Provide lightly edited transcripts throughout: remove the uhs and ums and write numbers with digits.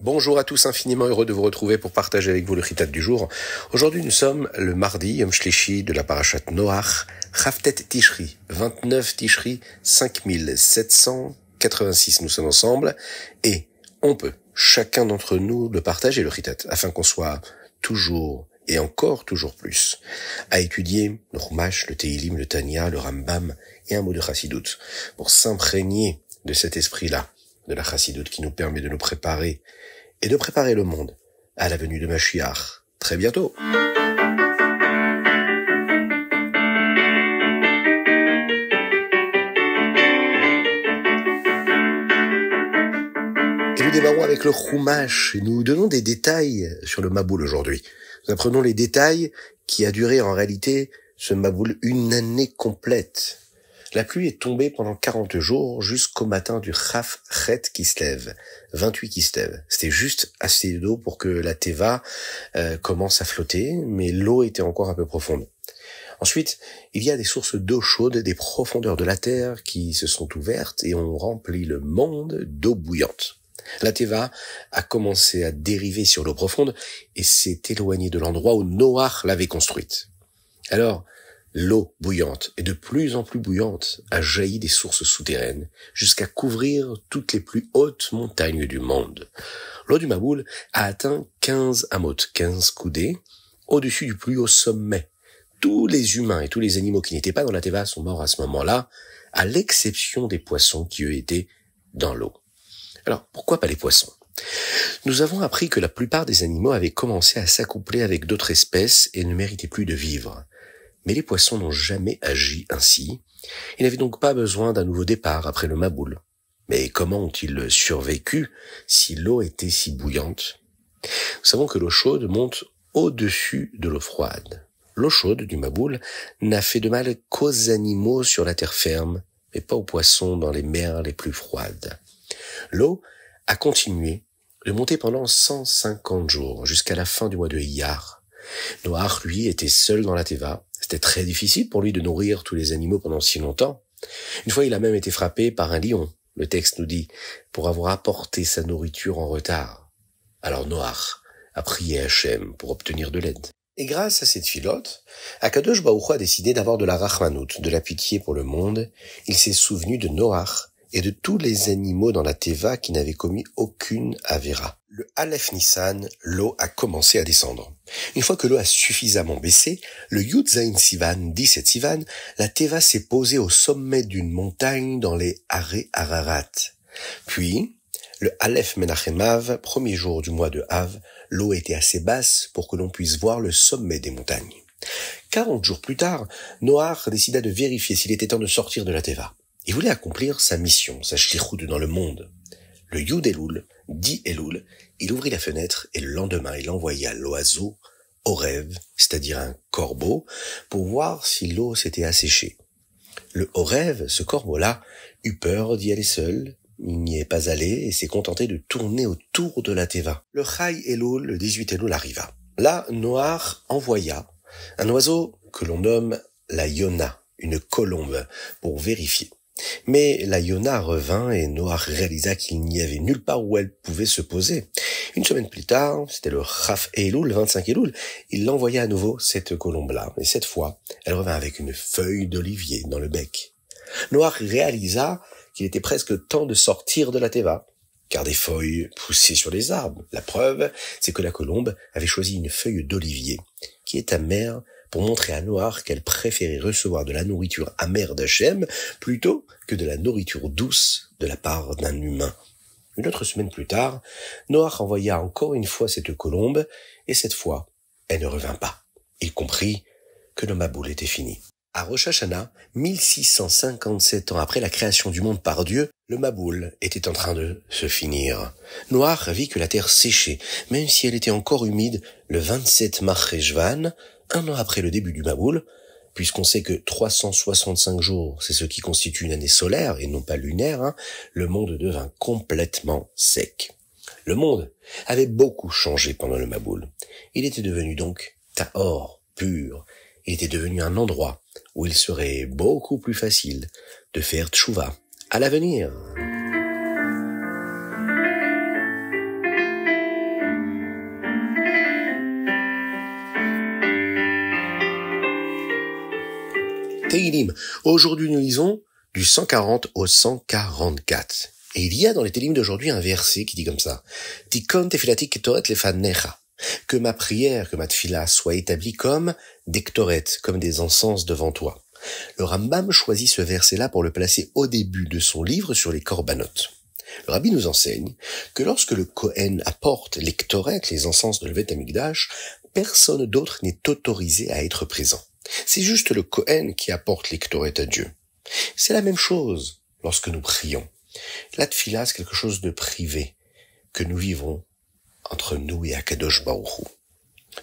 Bonjour à tous, infiniment heureux de vous retrouver pour partager avec vous le chitat du jour. Aujourd'hui, nous sommes le mardi, Yom Shlishi de la parashat Noach, Chavtet Tishri, 29 Tishri, 5786. Nous sommes ensemble et on peut, chacun d'entre nous, le partager le chitat, afin qu'on soit toujours et encore toujours plus à étudier le Chumash, le Teilim, le Tanya, le Rambam et un mot de Chassidut pour s'imprégner de cet esprit-là, de la Chassidut qui nous permet de nous préparer et de préparer le monde à la venue de Mashiach. Très bientôt. Et nous démarrons avec le Chumash et nous donnons des détails sur le Maboul aujourd'hui. Nous apprenons les détails qui a duré en réalité ce Maboul une année complète. La pluie est tombée pendant 40 jours jusqu'au matin du Chaf Chet Kislev, 28 Kislev. C'était juste assez d'eau pour que la Teva commence à flotter, mais l'eau était encore un peu profonde. Ensuite, il y a des sources d'eau chaude des profondeurs de la terre qui se sont ouvertes et ont rempli le monde d'eau bouillante. La Teva a commencé à dériver sur l'eau profonde et s'est éloignée de l'endroit où Noach l'avait construite. Alors, l'eau bouillante, et de plus en plus bouillante, a jailli des sources souterraines, jusqu'à couvrir toutes les plus hautes montagnes du monde. L'eau du Maboul a atteint 15 amot, 15 coudées, au-dessus du plus haut sommet. Tous les humains et tous les animaux qui n'étaient pas dans la Teva sont morts à ce moment-là, à l'exception des poissons qui, eux, étaient dans l'eau. Alors, pourquoi pas les poissons ? Nous avons appris que la plupart des animaux avaient commencé à s'accoupler avec d'autres espèces et ne méritaient plus de vivre. Mais les poissons n'ont jamais agi ainsi. Ils n'avaient donc pas besoin d'un nouveau départ après le Maboul. Mais comment ont-ils survécu si l'eau était si bouillante ? Nous savons que l'eau chaude monte au-dessus de l'eau froide. L'eau chaude du Maboul n'a fait de mal qu'aux animaux sur la terre ferme, mais pas aux poissons dans les mers les plus froides. L'eau a continué de monter pendant 150 jours, jusqu'à la fin du mois de Iyar. Noach, lui, était seul dans la Teva. C'était très difficile pour lui de nourrir tous les animaux pendant si longtemps. Une fois, il a même été frappé par un lion, le texte nous dit, pour avoir apporté sa nourriture en retard. Alors Noach a prié Hachem pour obtenir de l'aide. Et grâce à cette filote, Akadosh Baruch Hu a décidé d'avoir de la rachmanout, de la pitié pour le monde. Il s'est souvenu de Noach et de tous les animaux dans la Teva qui n'avaient commis aucune avéra. Le Aleph Nissan, l'eau a commencé à descendre. Une fois que l'eau a suffisamment baissé, le Yud Zayin Sivan, 17 Sivan, la Teva s'est posée au sommet d'une montagne dans les Haré Ararat. Puis, le Aleph Menachem Av, premier jour du mois de Av, l'eau était assez basse pour que l'on puisse voir le sommet des montagnes. 40 jours plus tard, Noach décida de vérifier s'il était temps de sortir de la Teva. Il voulait accomplir sa mission, sa shlichut dans le monde. Le Yud Elul, 10 Elul, il ouvrit la fenêtre et le lendemain il envoya l'oiseau Orev, c'est-à-dire un corbeau, pour voir si l'eau s'était asséchée. Le Orev, ce corbeau-là, eut peur d'y aller seul. Il n'y est pas allé et s'est contenté de tourner autour de la Teva. Le Chai Elul, le 18 Elul, arriva. Là, Noach envoya un oiseau que l'on nomme la Yona, une colombe, pour vérifier. Mais la Yona revint et Noach réalisa qu'il n'y avait nulle part où elle pouvait se poser. Une semaine plus tard, c'était le Chaf Elul, le 25 Elul, il l'envoya à nouveau, cette colombe-là. Et cette fois, elle revint avec une feuille d'olivier dans le bec. Noach réalisa qu'il était presque temps de sortir de la Teva, car des feuilles poussaient sur les arbres. La preuve, c'est que la colombe avait choisi une feuille d'olivier, qui est amère, pour montrer à Noach qu'elle préférait recevoir de la nourriture amère d'Hachem plutôt que de la nourriture douce de la part d'un humain. Une autre semaine plus tard, Noach envoya encore une fois cette colombe, et cette fois, elle ne revint pas. Il comprit que le Maboul était fini. À Rosh Hashanah, 1657 ans après la création du monde par Dieu, le Maboul était en train de se finir. Noach vit que la terre séchait, même si elle était encore humide, le 27 Marcheshvan, un an après le début du Maboul, puisqu'on sait que 365 jours, c'est ce qui constitue une année solaire et non pas lunaire, le monde devint complètement sec. Le monde avait beaucoup changé pendant le Maboul. Il était devenu donc tahor, pur. Il était devenu un endroit où il serait beaucoup plus facile de faire tchouva à l'avenir. Teilim. Aujourd'hui, nous lisons du 140 au 144. Et il y a dans les Teilim d'aujourd'hui un verset qui dit comme ça. Tikon tefilati ketoret lefanecha. Que ma prière, que ma tfila soit établie comme des ktoret, comme des encens devant toi. Le Rambam choisit ce verset-là pour le placer au début de son livre sur les korbanot. Le Rabbi nous enseigne que lorsque le Kohen apporte les ktoret, les encens de le Beth Amikdash, personne d'autre n'est autorisé à être présent. C'est juste le Kohen qui apporte les ktoret à Dieu. C'est la même chose lorsque nous prions. La tfila, c'est quelque chose de privé que nous vivons entre nous et Akadosh Baruch Hu.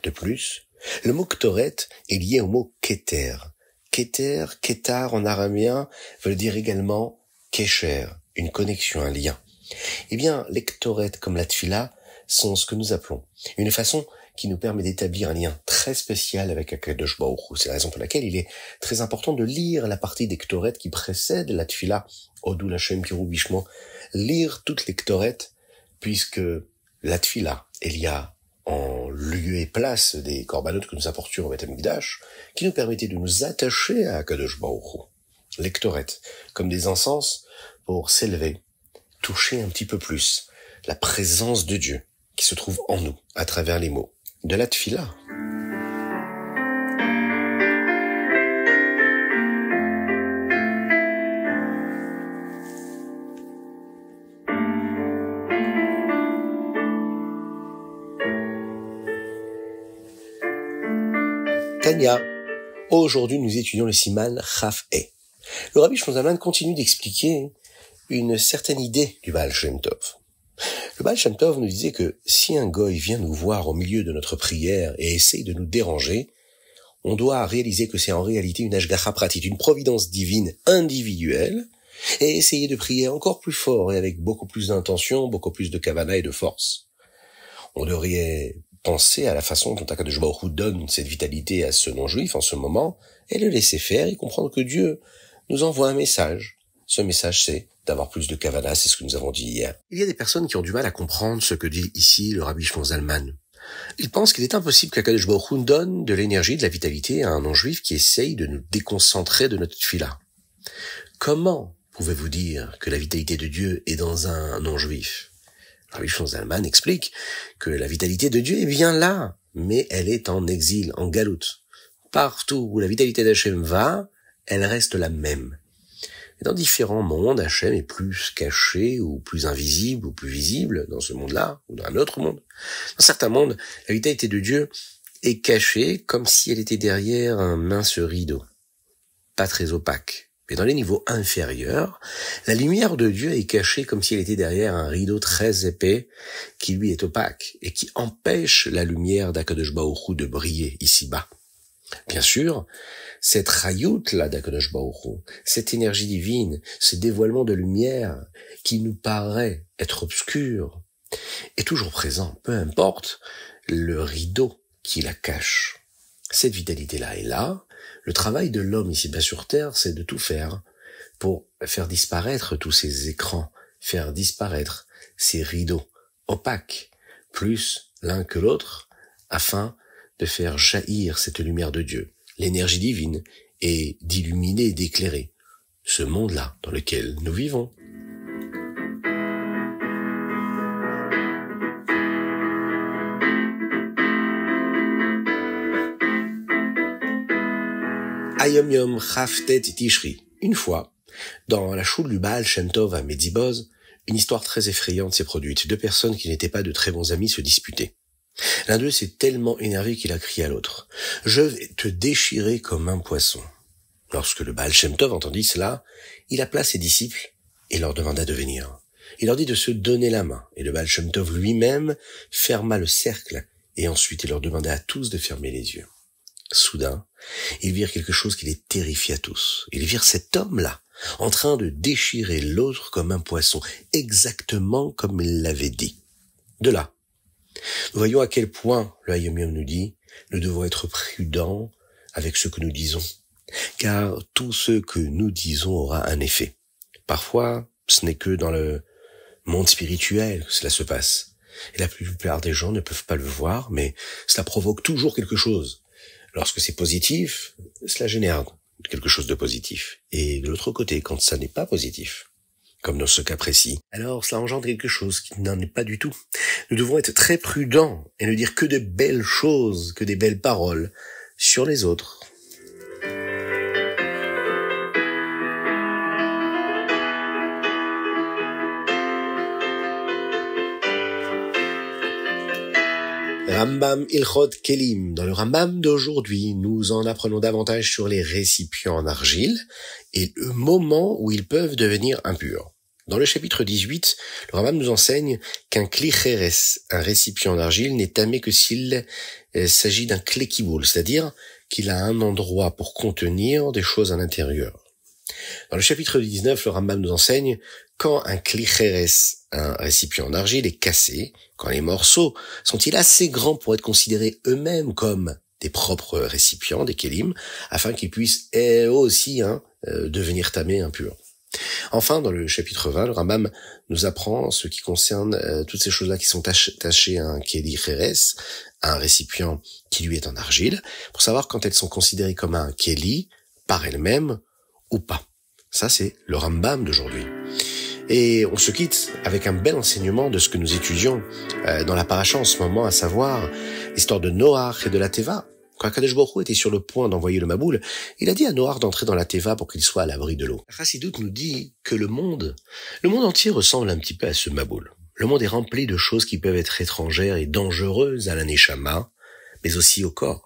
De plus, le mot ktoret est lié au mot keter. Keter, ketar en araméen, veut dire également kesher, une connexion, un lien. Eh bien, les ktoret comme la tfila sont ce que nous appelons une façon qui nous permet d'établir un lien très spécial avec Akadosh Baruch Hu. C'est la raison pour laquelle il est très important de lire la partie des ktoret qui précède la tfila, Odou Lashem Piru Bishmo, lire toutes les ktoret, puisque la tfila, il y a en lieu et place des korbanot que nous apportions au Beth Amikdash, qui nous permettaient de nous attacher à Akadosh Baruch Hu. Les ktoret, comme des encens pour s'élever, toucher un petit peu plus la présence de Dieu qui se trouve en nous, à travers les mots de la tfila. Tanya, aujourd'hui nous étudions le siman Chaf E. Le Rabbi Shlomo Zalman continue d'expliquer une certaine idée du Baal Shem Tov. Le Baal Shem Tov nous disait que si un goy vient nous voir au milieu de notre prière et essaye de nous déranger, on doit réaliser que c'est en réalité une ashgacha pratit, une providence divine individuelle, et essayer de prier encore plus fort et avec beaucoup plus d'intention, beaucoup plus de kavana et de force. On devrait penser à la façon dont Akadosh Baruch Hu donne cette vitalité à ce non-juif en ce moment, et le laisser faire et comprendre que Dieu nous envoie un message. Ce message, c'est d'avoir plus de kavana, c'est ce que nous avons dit hier. Il y a des personnes qui ont du mal à comprendre ce que dit ici le Rabbi Shlomo Zalman. Ils pensent qu'il est impossible qu'Akadosh Baruch Hu donne de l'énergie, de la vitalité à un non-juif qui essaye de nous déconcentrer de notre tfila. Comment pouvez-vous dire que la vitalité de Dieu est dans un non-juif? Rabbi Shlomo Zalman explique que la vitalité de Dieu est bien là, mais elle est en exil, en galoute. Partout où la vitalité d'Hachem va, elle reste la même. Et dans différents mondes, Hachem est plus caché ou plus invisible ou plus visible dans ce monde-là ou dans un autre monde. Dans certains mondes, la vitalité de Dieu est cachée comme si elle était derrière un mince rideau, pas très opaque. Mais dans les niveaux inférieurs, la lumière de Dieu est cachée comme si elle était derrière un rideau très épais qui lui est opaque et qui empêche la lumière d'Akadosh Baruch Hu de briller ici-bas. Bien sûr, cette rayout-là d'Akadosh Baruch Hu, cette énergie divine, ce dévoilement de lumière qui nous paraît être obscur, est toujours présent, peu importe le rideau qui la cache. Cette vitalité-là est là. Le travail de l'homme ici-bas sur Terre, c'est de tout faire pour faire disparaître tous ces écrans, faire disparaître ces rideaux opaques, plus l'un que l'autre, afin de faire jaillir cette lumière de Dieu, l'énergie divine, et d'illuminer et d'éclairer ce monde-là dans lequel nous vivons. Ayom Yom Chaftet Tishri. Une fois, dans la choule du Baal Shem Tov à Medziboz, une histoire très effrayante s'est produite. Deux personnes qui n'étaient pas de très bons amis se disputaient. L'un d'eux s'est tellement énervé qu'il a crié à l'autre « Je vais te déchirer comme un poisson ». Lorsque le Baal Shem Tov entendit cela, il appela ses disciples et leur demanda de venir. Il leur dit de se donner la main, et le Baal Shem Tov lui-même ferma le cercle, et ensuite il leur demanda à tous de fermer les yeux. Soudain, ils virent quelque chose qui les terrifia tous. Ils virent cet homme-là, en train de déchirer l'autre comme un poisson, exactement comme il l'avait dit. De là, nous voyons à quel point le Hayom Yom nous dit, nous devons être prudents avec ce que nous disons, car tout ce que nous disons aura un effet. Parfois, ce n'est que dans le monde spirituel que cela se passe. Et la plupart des gens ne peuvent pas le voir, mais cela provoque toujours quelque chose. Lorsque c'est positif, cela génère quelque chose de positif. Et de l'autre côté, quand ça n'est pas positif, comme dans ce cas précis, alors cela engendre quelque chose qui n'en est pas du tout. Nous devons être très prudents et ne dire que de belles choses, que des belles paroles sur les autres. Rambam Ilchot Kelim. Dans le Rambam d'aujourd'hui, nous en apprenons davantage sur les récipients en argile et le moment où ils peuvent devenir impurs. Dans le chapitre 18, le Rambam nous enseigne qu'un kli cheres, un récipient en argile, n'est tamé que s'il s'agit d'un kli kiboul, c'est-à-dire qu'il a un endroit pour contenir des choses à l'intérieur. Dans le chapitre 19, le Rambam nous enseigne quand un kli cheres, un récipient en argile, est cassé, quand les morceaux sont-ils assez grands pour être considérés eux-mêmes comme des propres récipients, des kelim, afin qu'ils puissent aussi devenir tamés, impurs. Enfin, dans le chapitre 20, le Rambam nous apprend ce qui concerne toutes ces choses-là qui sont tachées à un keli cheres, à un récipient qui lui est en argile, pour savoir quand elles sont considérées comme un keli par elles-mêmes ou pas. Ça, c'est le Rambam d'aujourd'hui. Et on se quitte avec un bel enseignement de ce que nous étudions dans la paracha en ce moment, à savoir l'histoire de Noach et de la Teva. Quand Akadosh Baruch Hu était sur le point d'envoyer le Maboul, il a dit à Noach d'entrer dans la Teva pour qu'il soit à l'abri de l'eau. La Chassidoute nous dit que le monde entier ressemble un petit peu à ce Maboul. Le monde est rempli de choses qui peuvent être étrangères et dangereuses à la Neshama, mais aussi au corps.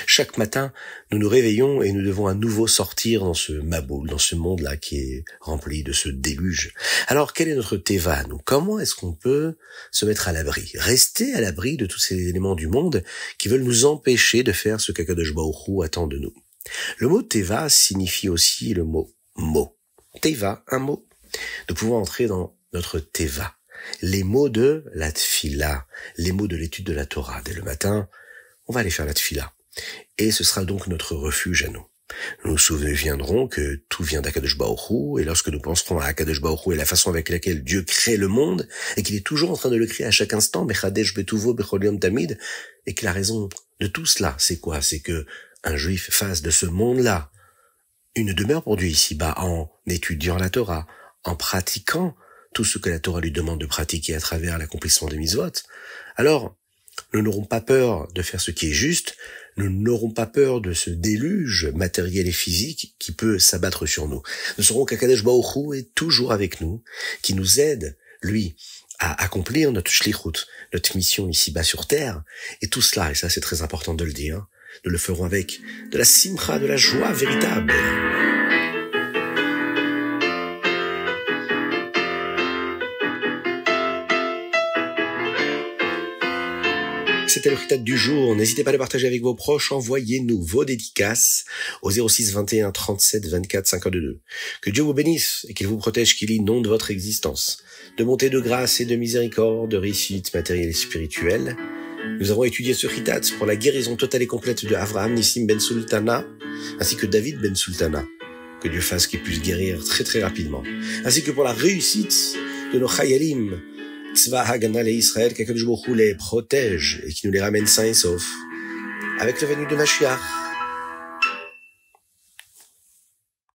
Chaque matin, nous nous réveillons et nous devons à nouveau sortir dans ce maboul, dans ce monde-là qui est rempli de ce déluge. Alors, quel est notre teva, nous? Comment est-ce qu'on peut se mettre à l'abri? Rester à l'abri de tous ces éléments du monde qui veulent nous empêcher de faire ce qu'Akadosh Baruch Hu attend de nous. Le mot teva signifie aussi le mot mot. Teva, un mot. Nous pouvons entrer dans notre teva. Les mots de la tfila, les mots de l'étude de la Torah. Dès le matin, on va aller faire la tfila. Et ce sera donc notre refuge à nous. Nous nous souviendrons que tout vient d'Akadosh Baruch Hu, et lorsque nous penserons à Akadosh Baruch Hu et la façon avec laquelle Dieu crée le monde, et qu'il est toujours en train de le créer à chaque instant, Bechadesh Betuvo Bechol Yom Tamid, et que la raison de tout cela, c'est quoi? C'est que un juif fasse de ce monde-là une demeure pour Dieu ici-bas, en étudiant la Torah, en pratiquant tout ce que la Torah lui demande de pratiquer à travers l'accomplissement des mitzvot. Alors, nous n'aurons pas peur de faire ce qui est juste, nous n'aurons pas peur de ce déluge matériel et physique qui peut s'abattre sur nous. Nous saurons qu'Akadosh Baruch Hu est toujours avec nous, qui nous aide, lui, à accomplir notre shlichut, notre mission ici-bas sur terre. Et tout cela, et ça c'est très important de le dire, nous le ferons avec de la simcha, de la joie véritable. C'était le Chitat du jour. N'hésitez pas à le partager avec vos proches. Envoyez-nous vos dédicaces au 06 21 37 24 52. Que Dieu vous bénisse et qu'il vous protège, qu'il inonde votre existence de bonté, de grâce et de miséricorde, de réussite matérielle et spirituelle. Nous avons étudié ce Chitat pour la guérison totale et complète de Avraham Nissim Ben Sultana, ainsi que David Ben Sultana. Que Dieu fasse qu'il puisse guérir très très rapidement. Ainsi que pour la réussite de nos Chayalim, Tzva Hagana les Israël, qu'Akadosh Baruch Hu les protège et qui nous les ramène sains et saufs. Avec le venu de Mashiach.